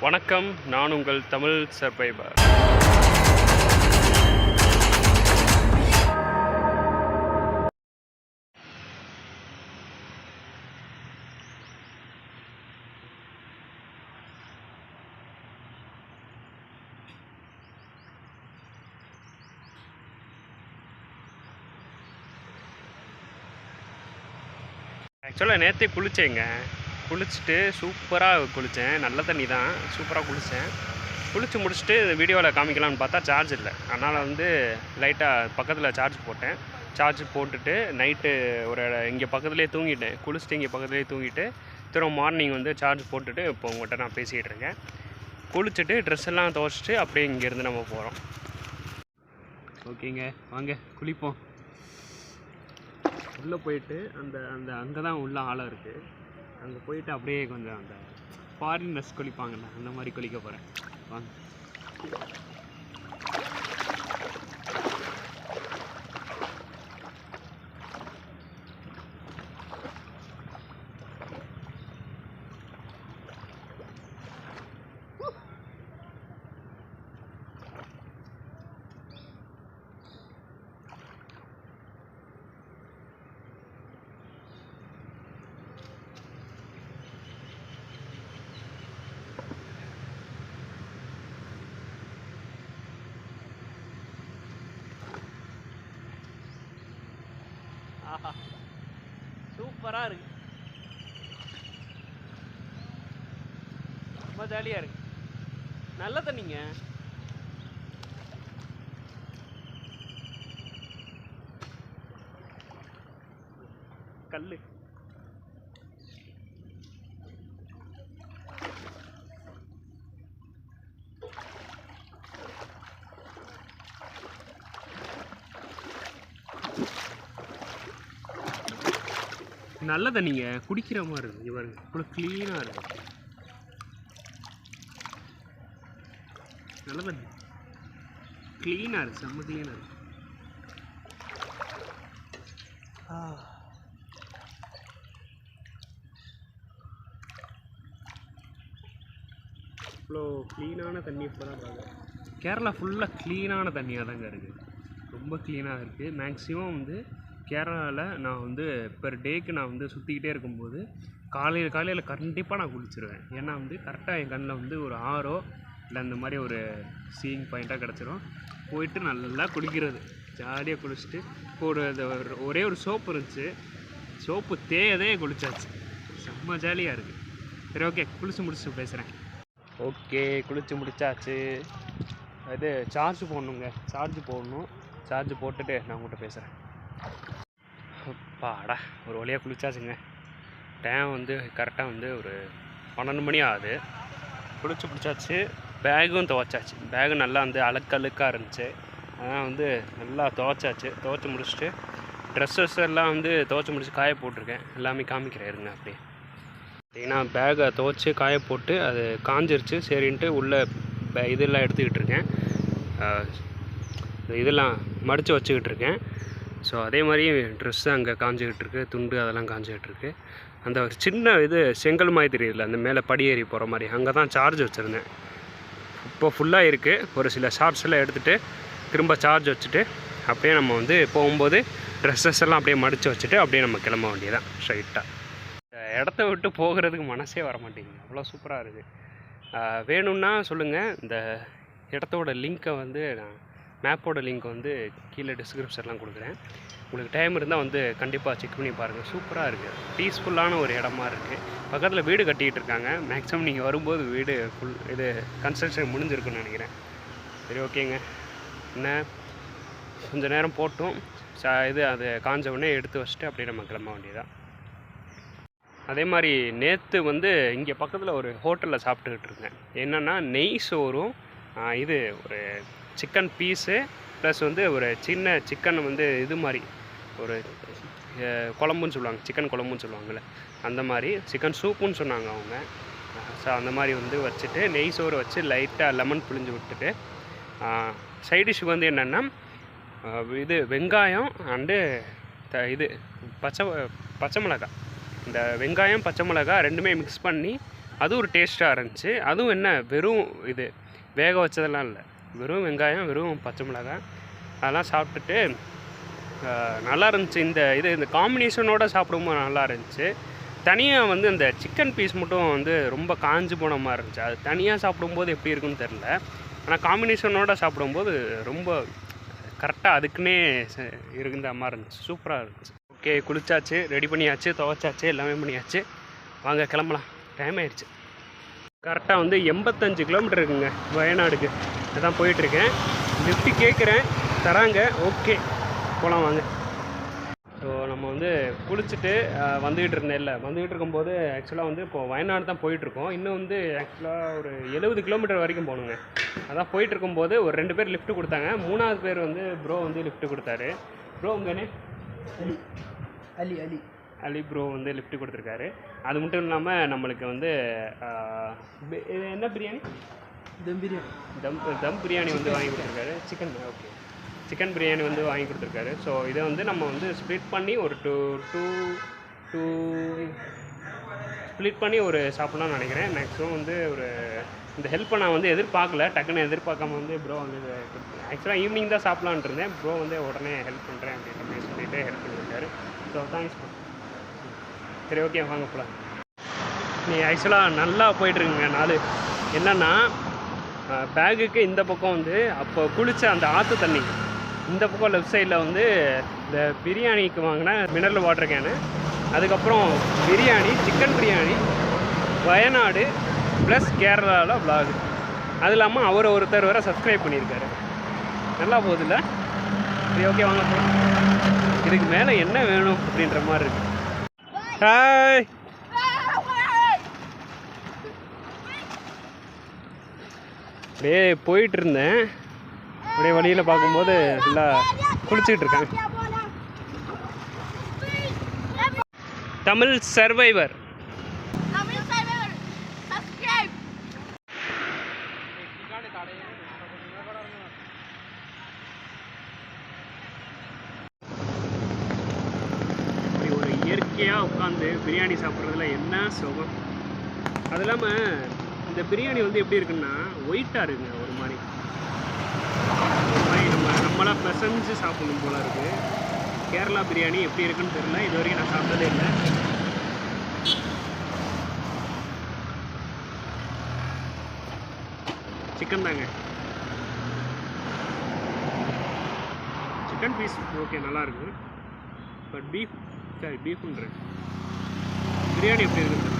வணக்கம், நான் உங்கள் தமிழ் சர்வைவர். ஆக்சுவலாக நேற்றே குளித்தேங்க. குளிச்சுட்டு சூப்பராக குளித்தேன். நல்ல தண்ணி தான், சூப்பராக குளித்தேன். குளித்து முடிச்சுட்டு வீடியோவில் காமிக்கலாம்னு பார்த்தா சார்ஜ் இல்லை. அதனால் லைட்டாக பக்கத்தில் சார்ஜ் போட்டேன். சார்ஜ் போட்டுட்டு நைட்டு ஒரு இங்கே பக்கத்துலேயே தூங்கிட்டேன். குளிச்சுட்டு இங்கே பக்கத்துலேயே தூங்கிட்டு திரும்ப மார்னிங் சார்ஜ் போட்டுட்டு இப்போ உங்கள்கிட்ட நான் பேசிகிட்டு இருக்கேன். குளிச்சுட்டு ட்ரெஸ் எல்லாம் துவைச்சிட்டு அப்படியே இங்கேருந்து நம்ம போகிறோம். ஓகேங்க, வாங்க குளிப்போம். உள்ளே போயிட்டு அங்கே தான் உள்ள ஆழம் இருக்குது. அங்கே போயிட்டு அப்படியே கொஞ்சம் அந்த ஃபாரினர்ஸ் குளிப்பாங்கள்ல, அந்த மாதிரி குளிக்க போகிறேன். வாங்க. ஆஹா, சூப்பராக இருக்கு. ரொம்ப ஜாலியாக இருக்கு. நல்ல தண்ணிங்க. கல்லு நல்ல தண்ணிங்க, குடிக்கிற மாதிரி இருக்கு. இங்கே பாருங்க, இவ்வளோ க்ளீனாக இருக்கு. நல்ல தண்ணி, க்ளீனாக இருக்குது, செம்ம க்ளீனாக இருக்குது. இவ்வளோ க்ளீனான தண்ணி இப்போ தான் பார்க்குறேன். கேரளா ஃபுல்லாக க்ளீனான தண்ணியாக தாங்க இருக்குது. ரொம்ப க்ளீனாக இருக்குது. மேக்ஸிமம் கேரளாவில் நான் பெர் டேக்கு நான் சுற்றிக்கிட்டே இருக்கும்போது காலையில் கண்டிப்பாக நான் குளிச்சிருவேன். ஏன்னா கரெக்டாக என் கண்ணில் ஒரு ஆறோ இல்லை அந்த மாதிரி ஒரு சீயிங் பாயிண்ட்டாக கிடச்சிரும். போயிட்டு நல்லா குளிக்கிறது, ஜாலியாக குளிச்சுட்டு ஒரே ஒரு சோப்பு இருந்துச்சு, சோப்பு தேயதே குளிச்சாச்சு. செம்ம ஜாலியாக இருக்குது. சரி, ஓகே, குளிச்சு முடிச்சுட்டு பேசுகிறேன். ஓகே, குளிச்சு முடிச்சாச்சு. சார்ஜ் போடணுங்க, சார்ஜ் போடணும். சார்ஜ் போட்டுட்டு நான் உங்கள்கிட்ட பேசுகிறேன். அப்பாடா, ஒரு வழியாக குளிச்சாச்சுங்க. டைம் கரெக்டாக ஒரு 12 மணி ஆகுது. குளிச்சு பிடிச்சாச்சு. பேகும் துவைச்சாச்சு. பேகு நல்லா அழுக்காக இருந்துச்சு. அதான் நல்லா துவைச்சாச்சு. துவைச்சி முடிச்சுட்டு ட்ரெஸ்ஸஸ் எல்லாம் துவைச்சி முடிச்சு காய போட்டிருக்கேன். எல்லாமே காமிக்கிறேன் இருங்க. அப்படியே ஏன்னா பேகை துவைச்சி காய போட்டு அது காஞ்சிருச்சு. சரின்ட்டு உள்ளே இதெல்லாம் எடுத்துக்கிட்டு இருக்கேன். இதெல்லாம் மடித்து வச்சுக்கிட்டு இருக்கேன். ஸோ அதே மாதிரி ட்ரெஸ்ஸு அங்கே காஞ்சிக்கிட்டு இருக்கு, துண்டு அதெல்லாம் காஞ்சிக்கிட்டு இருக்கு. அந்த ஒரு சின்ன செங்கல் மாதிரி தெரியல, அந்த மேலே படியேறி போகிற மாதிரி, அங்கே தான் சார்ஜ் வச்சுருந்தேன். இப்போ ஃபுல்லாக இருக்குது. ஒரு சில ஷார்ட்ஸ் எல்லாம் எடுத்துகிட்டு திரும்ப சார்ஜ் வச்சுட்டு அப்படியே நம்ம போகும்போது ட்ரெஸ்ஸஸ் எல்லாம் அப்படியே மடித்து வச்சுட்டு அப்படியே நம்ம கிளம்ப வேண்டியதான் ஸ்ட்ரைட்டாக. இடத்த விட்டு போகிறதுக்கு மனசே வர மாட்டேங்குது, அவ்வளோ சூப்பராக இருக்குது. வேணும்னா சொல்லுங்கள். இந்த இடத்தோட லிங்க்கை நான் மேப்போட லிங்க் கீழே டிஸ்கிரிப்ஷன்லாம் கொடுக்குறேன். உங்களுக்கு டைம் இருந்தால் கண்டிப்பாக செக் பண்ணி பாருங்கள். சூப்பராக இருக்குது, பீஸ்ஃபுல்லான ஒரு இடமா இருக்குது. பக்கத்தில் வீடு கட்டிகிட்டு இருக்காங்க. மேக்ஸிமம் நீங்கள் வரும்போது வீடு கன்ஸ்ட்ரக்ஷன் முடிஞ்சிருக்குன்னு நினைக்கிறேன். சரி, ஓகேங்க. என்ன கொஞ்சம் நேரம் போட்டும் அது காஞ்ச உடனே எடுத்து வச்சுட்டு அப்படியே நம்ம கிளம்ப வேண்டியதான். அதே மாதிரி நேற்று இங்கே பக்கத்தில் ஒரு ஹோட்டலில் சாப்பிட்டுக்கிட்டு இருக்கேன். என்னென்னா நெய் சோறும் ஒரு சிக்கன் பீஸு ப்ளஸ் ஒரு சின்ன சிக்கன் இது மாதிரி ஒரு குழம்புன்னு சொல்லுவாங்க, சிக்கன் குழம்புன்னு சொல்லுவாங்கள்ல, அந்த மாதிரி சிக்கன் சூப்புன்னு சொன்னாங்க அவங்க. ஸோ அந்த மாதிரி வச்சுட்டு நெய் சோறு வச்சு லைட்டாக லெமன் புழிஞ்சு விட்டுட்டு சைடிஷ்ஷுக்கு என்னென்னா வெங்காயம் அண்டு பச்சை மிளகாய். இந்த வெங்காயம் பச்சை மிளகாய் ரெண்டுமே மிக்ஸ் பண்ணி அது ஒரு டேஸ்ட்டாக இருந்துச்சு. அதுவும் என்ன வெறும் இது வேக வச்சதெல்லாம் இல்லை, வெறும் வெங்காயம், வெறும் பச்சை மிளகாய் அதெல்லாம் சாப்பிட்டுட்டு நல்லா இருந்துச்சு. இந்த காம்பினேஷனோடு சாப்பிடும்போது நல்லா இருந்துச்சு. தனியாக வந்து இந்த சிக்கன் பீஸ் மட்டும் வந்து ரொம்ப காஞ்சு போன மாதிரி இருந்துச்சு. அது தனியாக சாப்பிடும்போது எப்படி இருக்குன்னு தெரில, ஆனால் காம்பினேஷனோடு சாப்பிடும்போது ரொம்ப கரெக்டாக அதுக்குன்னே இருந்த மாதிரி இருந்துச்சு. சூப்பராக இருந்துச்சு. ஓகே, குளிச்சாச்சு, ரெடி பண்ணியாச்சு, துவைச்சாச்சு, எல்லாமே பண்ணியாச்சு. வாங்க கிளம்பலாம், டைம் ஆயிடுச்சு. கரெக்டாக வந்து 85 கிலோமீட்டர் இருக்குங்க வயநாடுக்கு. அதான் போயிட்டுருக்கேன். லிஃப்ட்டு கேட்குறேன், தராங்க. ஓகே போகலாம் வாங்க. ஸோ நம்ம வந்து குளிச்சுட்டு வந்துக்கிட்டு இருக்கும்போது ஆக்சுவலாக வந்து இப்போது வயநாடு தான் போயிட்டுருக்கோம். இன்னும் வந்து ஆக்சுவலாக ஒரு 70 கிலோமீட்டர் வரைக்கும் போகணுங்க. அதான் போயிட்டுருக்கும்போது ஒரு 2 பேர் லிஃப்ட்டு கொடுத்தாங்க. 3ஆவது பேர் வந்து ப்ரோ வந்து லிஃப்ட்டு கொடுத்தாரு. ப்ரோ உங்கனே அலி ப்ரோ வந்து லிஃப்ட்டு கொடுத்துருக்காரு. அது மட்டும் இல்லாமல் நம்மளுக்கு வந்து இது என்ன பிரியாணி, தம் பிரியாணி வந்து வாங்கி கொடுத்துருக்காரு. சிக்கன் பிரியாணி வந்து வாங்கி கொடுத்துருக்காரு. ஸோ இதை வந்து நம்ம வந்து ஸ்ப்ளிட் பண்ணி ஒரு ஸ்ப்ளிட் பண்ணி ஒரு சாப்பிட்லான்னு நினைக்கிறேன். மேக்ஸிமம் வந்து ஒரு இந்த ஹெல்ப்பை நான் வந்து டக்குன்னு எதிர்பார்க்காம வந்து ப்ரோ வந்து ஆக்சுவலாக ஈவினிங் தான் சாப்பிட்லான்ட்டு இருந்தேன். ப்ரோ வந்து உடனே ஹெல்ப் பண்ணுறேன் அப்படின்ற மாதிரி சொல்லிட்டு ஹெல்ப் பண்ணியிருக்காரு. So thanks bro. சரி ஓகே வாங்க போகலாம். நீ ஆக்சுவலாக நல்லா போய்ட்டுருக்குங்க நாள். என்னென்னா பேகுக்கு இந்த பக்கம் வந்து அப்போ குளித்த அந்த ஆற்று தண்ணி, இந்த பக்கம் லெஃப்ட் சைடில் வந்து இந்த பிரியாணிக்கு வாங்கின மினரல் வாட்டர் கேனு, அதுக்கப்புறம் பிரியாணி, சிக்கன் பிரியாணி, வயநாடு ப்ளஸ் கேரளாவில் விளாகு. அது இல்லாமல் அவர் ஒருத்தர் வேறு சப்ஸ்கிரைப் பண்ணியிருக்காரு. நல்லா போகுதுல்ல? சரி ஓகே வாங்க போகலாம். இதுக்கு மேலே என்ன வேணும் அப்படின்ற மாதிரி இருக்குது. ஹாய், அப்படியே போயிட்டு இருந்தேன். அப்படியே வழியில் பார்க்கும்போது நல்லா குளிச்சுக்கிட்டு இருக்கேன். தமிழ் சர்வைவர் ஒரு இயற்கையாக உட்காந்து பிரியாணி சாப்பிட்றதுல என்ன சுகம். அது இல்லாமல் இந்த பிரியாணி வந்து எப்படி இருக்குன்னா ஒயிட்டாக இருக்குங்க, ஒரு மாதிரி நம்மளாம் பிசைஞ்சு சாப்பிடணும் போல இருக்குது. கேரளா பிரியாணி எப்படி இருக்குன்னு தெரியல, இது வரைக்கும் நான் சாப்பிட்டதே இல்லை. சிக்கன் தாங்க, சிக்கன் பீஸ் ஓகே நல்லாயிருக்கு. பட் பீஃப்ன்றேன் பிரியாணி எப்படி இருக்குன்னு தெரியல.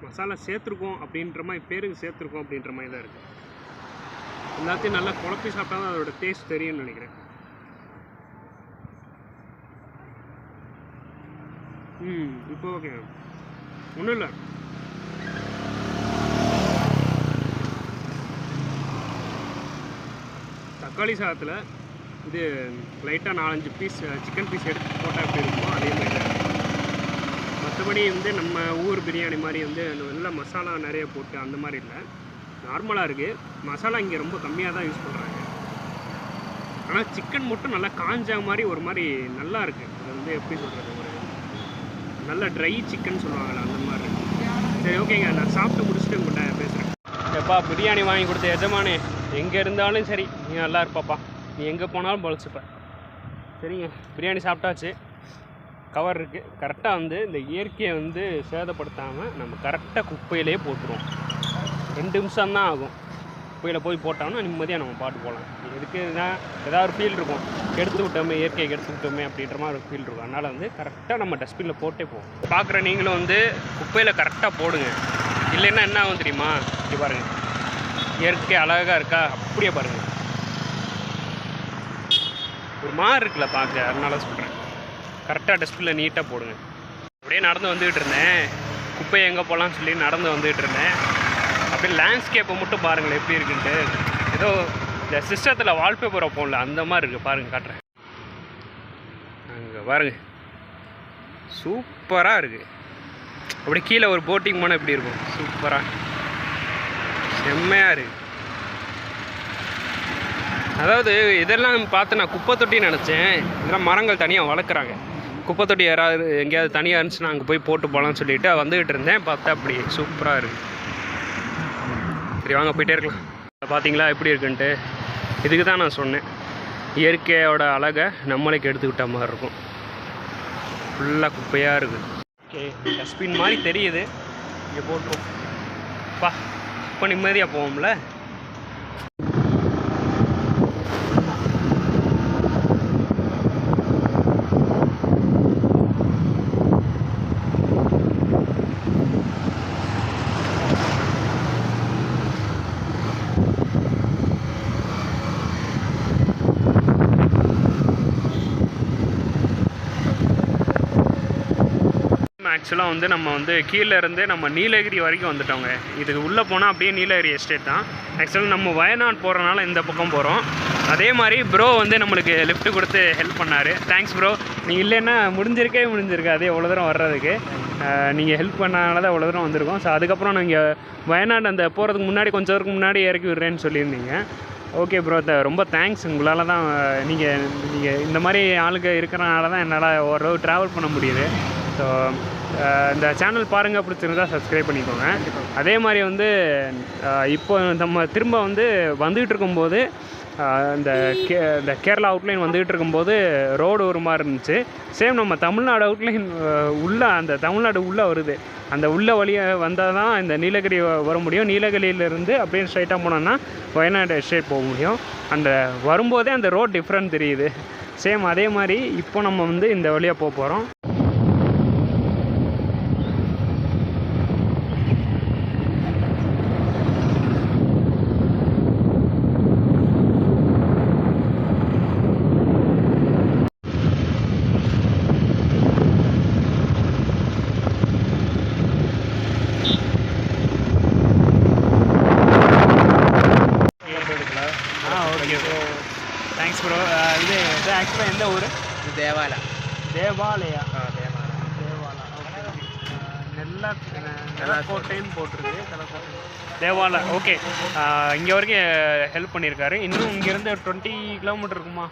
மசாலா சேர்த்துருக்கோம் அப்படின்ற மாதிரி, பேருக்கு சேர்த்துருக்கோம் அப்படின்ற மாதிரி தான் இருக்குது. எல்லாத்தையும் நல்லா குழப்பி சாப்பிட்டா தான் அதோட டேஸ்ட் தெரியும்னு நினைக்கிறேன். இப்போ ஓகே ஒன்றும் இல்லை. தக்காளி சாதத்தில் இது லைட்டாக 4-5 பீஸ் சிக்கன் பீஸ் எடுத்து போட்டால் எப்படி இருக்குமோ அதே மாதிரி தான். மற்றபடி வந்து நம்ம ஊர் பிரியாணி மாதிரி வந்து நல்லா மசாலா நிறைய போட்டு அந்த மாதிரி இல்லை, நார்மலாக இருக்குது. மசாலா இங்கே ரொம்ப கம்மியாக தான் யூஸ் பண்ணுறாங்க. ஆனால் சிக்கன் மட்டும் நல்லா காஞ்ச மாதிரி ஒரு மாதிரி நல்லா இருக்குது. அது வந்து எப்படி சொல்கிறது, ஒரு நல்ல ட்ரை சிக்கன் சொல்லுவாங்கள்ல அந்த மாதிரி இருக்குது. சரி ஓகேங்க, நான் சாப்பிட்டு முடிச்சுட்டு உங்கள்கிட்ட பேசுகிறேன். எப்பா பிரியாணி வாங்கி கொடுத்த எஜமானே, எங்கே இருந்தாலும் சரி நீ நல்லா இருப்பாப்பா, நீ எங்கே போனாலும் பொழைச்சிப்ப. சரிங்க, பிரியாணி சாப்பிட்டாச்சு. கவர் இருக்குது. கரெக்டாக வந்து இந்த இயற்கையை வந்து சேதப்படுத்தாமல் நம்ம கரெக்டாக குப்பையிலே போட்டுருவோம். 2 நிமிஷம் தான் ஆகும். குப்பையில் போய் போட்டோம்னா நிம்மதியாக நம்ம பாட்டு போகலாம். எதுக்குன்னா ஏதாவது ஒரு ஃபீல் இருக்கும், எடுத்து விட்டோமே, இயற்கையை எடுத்து விட்டோமே அப்படின்ற மாதிரி ஒரு ஃபீல் இருக்கும். அதனால் வந்து கரெக்டாக நம்ம டஸ்ட்பினில் போட்டே போவோம். பார்க்குற நீங்களும் வந்து குப்பையில் கரெக்டாக போடுங்க. இல்லைன்னா என்ன ஆகும் தெரியுமா? இப்படி பாருங்கள், இயற்கை அழகாக இருக்கா, அப்படியே பாருங்கள். ஒரு மாதிரி இருக்குல்ல பார்க்க, அதனால சொல்கிறேன் கரெக்டாக டஸ்ட்பினில் நீட்டாக போடுங்க. அப்படியே நடந்து வந்துக்கிட்டு இருந்தேன், குப்பையை எங்கே போகலான்னு சொல்லி நடந்து வந்துக்கிட்டு இருந்தேன். அப்படியே லேண்ட்ஸ்கேப்பை மட்டும் பாருங்களேன் எப்படி இருக்குன்ட்டு. ஏதோ இந்த சிஸ்டத்தில் வால்பேப்பரை போடல அந்த மாதிரி இருக்குது. பாருங்கள், காட்டுறேன். அங்கே பாருங்கள், சூப்பராக இருக்குது. அப்படியே கீழே ஒரு போட்டிங் போனால் எப்படி இருக்கும், சூப்பராக செம்மையாக இருக்குது. அதாவது இதெல்லாம் பார்த்து நான் குப்பை தொட்டின்னு நினச்சேன். இதெல்லாம் மரங்கள் தனியாக வளர்க்குறாங்க. குப்பை தொட்டி யாராவது எங்கேயாவது தனியாக இருந்துச்சுன்னா அங்கே போய் போட்டு போகலான்னு சொல்லிட்டு வந்துக்கிட்டு இருந்தேன். பார்த்தா அப்படி சூப்பராக இருக்குது. சரி வாங்க போயிட்டே இருக்கலாம். பார்த்தீங்களா எப்படி இருக்குன்ட்டு. இதுக்கு தான் நான் சொன்னேன், இயற்கையோட அழகை நம்மளே கெடுத்துக்கிட்ட மாதிரி இருக்கும். ஃபுல்லாக குப்பையாக இருக்குது. ஓகே, டஸ்ட்பின் மாதிரி தெரியுது, இங்கே போட்டுருவோம். இப்போ நிம்மதியாக போவோம்ல. ஆக்சுவலாக வந்து நம்ம வந்து கீழே இருந்து நம்ம நீலகிரி வரைக்கும் வந்துட்டோங்க. இதுக்கு உள்ளே போனால் அப்படியே நீலகிரி எஸ்டேட் தான். ஆக்சுவலாக நம்ம வயநாடு போகிறனால இந்த பக்கம் போகிறோம். அதே மாதிரி ப்ரோ வந்து நம்மளுக்கு லிஃப்ட் கொடுத்து ஹெல்ப் பண்ணார். Thanks bro. நீங்கள் இல்லைன்னா முடிஞ்சிருக்காது எவ்வளோ தூரம் வர்றதுக்கு. நீங்கள் ஹெல்ப் பண்ணனால தான் எவ்வளோ தூரம் வந்திருக்கோம். ஸோ அதுக்கப்புறம் நீங்கள் வயநாடு அந்த போகிறதுக்கு முன்னாடி கொஞ்சம் தூரத்துக்கு முன்னாடி இறக்கி விடுறேன்னு சொல்லியிருந்தீங்க. ஓகே ப்ரோ, ரொம்ப தேங்க்ஸ். உங்களால் தான் நீங்கள் இந்த மாதிரி ஆளுங்க இருக்கிறனால தான் என்னால் ஓரளவு ட்ராவல் பண்ண முடியுது. ஸோ இந்த சேனல் பாருங்கள், பிடிச்சிருந்தா சப்ஸ்கிரைப் பண்ணிக்கோங்க. அதே மாதிரி வந்து இப்போ நம்ம திரும்ப வந்துக்கிட்டு இருக்கும்போது இந்த கேரளா அவுட்லைன் வந்துக்கிட்டு இருக்கும்போது ரோடு ஒரு மாதிரி இருந்துச்சு. சேம் நம்ம தமிழ்நாடு அவுட்லைன் உள்ளே, அந்த தமிழ்நாடு உள்ளே வருது. அந்த உள்ள வழியாக வந்தால் தான் இந்த நீலகிரி வர முடியும். நீலகிரியிலேருந்து அப்படியே ஸ்ட்ரைட்டாக போனோன்னா வயநாடு எஸ்டேட் போக முடியும். அந்த வரும்போதே அந்த ரோட் டிஃப்ரெண்ட் தெரியுது. சேம் அதே மாதிரி இப்போ நம்ம இந்த வழியாக போக போகிறோம். Thanks bro. இது ஆக்சுவலாக எந்த ஊர்? தேவாலா. தேவாலயா? தேவாலா. ஓகே. நெல்லக்கோட்டைன்னு போட்டிருக்கு. தேவாலா. ஓகே, இங்கே வரைக்கும் ஹெல்ப் பண்ணியிருக்காரு. இன்னும் இங்கேருந்து 20 கிலோமீட்டர் இருக்குமா?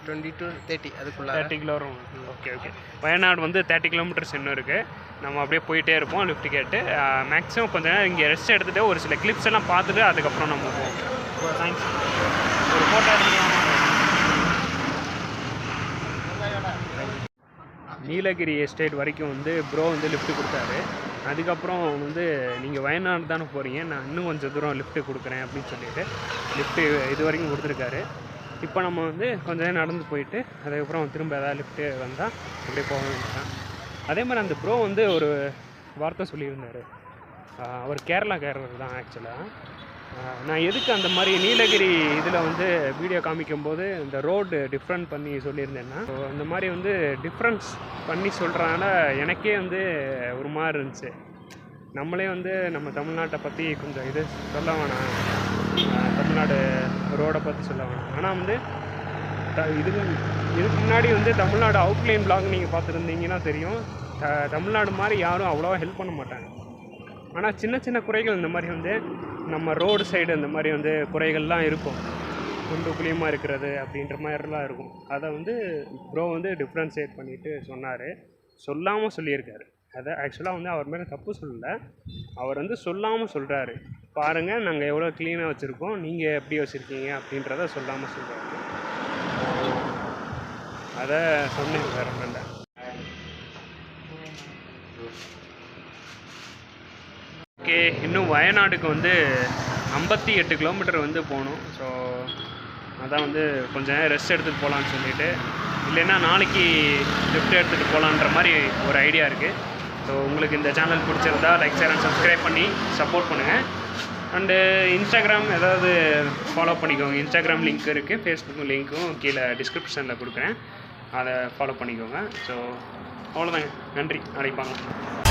20 to 30 அதுக்குள்ள 30 கிலோ வரும். ஓகே. வயநாடு 30 கிலோமீட்டர்ஸ் இன்னும் இருக்குது. நம்ம அப்படியே போயிட்டே இருப்போம் லிஃப்ட் கேட்டு. மேக்ஸிமம் கொஞ்சம் நேரம் இங்கே ரெஸ்ட் எடுத்துகிட்டு ஒரு சில கிளிப்ஸ் எல்லாம் பார்த்துட்டு அதுக்கப்புறம் நம்ம போவோம். தேங்க்ஸ். ஒரு ஃபோட்டோ எடுத்துக்கலாமா? நீலகிரி எஸ்டேட் வரைக்கும் ப்ரோ லிஃப்ட் கொடுத்தாரு. அதுக்கப்புறம் நீங்கள் வயநாடு தானே போகிறீங்க, நான் இன்னும் கொஞ்சம் தூரம் லிஃப்ட்டு கொடுக்குறேன் அப்படின்னு சொல்லிட்டு லிஃப்ட்டு இது வரைக்கும் கொடுத்துருக்காரு. இப்போ நம்ம கொஞ்சம் நேரம் நடந்து போயிட்டு அதுக்கப்புறம் திரும்ப ஏதாவது லிஃப்ட்டு வந்தால் அப்படியே போக வேண்டியதான். அதே மாதிரி அந்த ப்ரோ ஒரு வார்த்தை சொல்லியிருந்தார். அவர் கேரளர் தான் ஆக்சுவலாக. நான் எதுக்கு அந்த மாதிரி நீலகிரி இதில் வீடியோ காமிக்கும்போது இந்த ரோடு டிஃப்ரெண்ட் பண்ணி சொல்லியிருந்தேன்னா, அந்த மாதிரி டிஃப்ரென்ஸ் பண்ணி சொல்கிறனால எனக்கே ஒரு மாதிரி இருந்துச்சு. நம்மளே நம்ம தமிழ்நாட்டை பற்றி கொஞ்சம் இது சொல்ல வேணாம், தமிழ்நாடு ரோடை பற்றி சொல்ல வேணாம். ஆனால் இதுக்கு முன்னாடி தமிழ்நாடு அவுட்லைன் பிளாக் நீங்கள் பார்த்துருந்தீங்கன்னா தெரியும். தமிழ்நாடு மாதிரி யாரும் அவ்வளோவா ஹெல்ப் பண்ண மாட்டாங்க. ஆனால் சின்ன சின்ன குறைகள் இந்த மாதிரி நம்ம ரோடு சைடு இந்த மாதிரி குறைகள்லாம் இருக்கும். குண்டு குழியமாக இருக்கிறது அப்படின்ற மாதிரிலாம் இருக்கும். அதை ப்ரோ டிஃப்ரென்ஷியேட் பண்ணிவிட்டு சொன்னார். சொல்லாமல் சொல்லியிருக்காரு. அதை ஆக்சுவலாக அவர் மேலே தப்பு சொல்லலை. அவர் சொல்லாமல் சொல்கிறாரு. பாருங்கள் நாங்கள் எவ்வளோ க்ளீனாக வச்சுருக்கோம், நீங்கள் எப்படி வச்சுருக்கீங்க அப்படின்றத சொல்லாமல் சொல்கிறாரு. அதை சொன்னேன், வேறு ஒன்றும் இல்லை. ஓகே, இன்னும் வயநாடுக்கு 58 கிலோமீட்டர் போகணும். ஸோ அதான் கொஞ்சம் நேரம் ரெஸ்ட் எடுத்துகிட்டு போகலான்னு சொல்லிவிட்டு, இல்லைன்னா நாளைக்கு லிஃப்ட் எடுத்துகிட்டு போகலான்ற மாதிரி ஒரு ஐடியா இருக்குது. ஸோ உங்களுக்கு இந்த சேனல் பிடிச்சிருந்தா லைக், ஷேர் அண்ட் சப்ஸ்கிரைப் பண்ணி சப்போர்ட் பண்ணுங்கள். அண்டு இன்ஸ்டாகிராம் ஏதாவது ஃபாலோ பண்ணிக்கோங்க. இன்ஸ்டாகிராம் லிங்க் இருக்குது, ஃபேஸ்புக் லிங்க்கும் கீழே டிஸ்கிரிப்ஷனில் கொடுக்குறேன், அதை ஃபாலோ பண்ணிக்கோங்க. ஸோ அவ்வளோதாங்க. நன்றி. நாளைக்கு பார்க்கலாம்.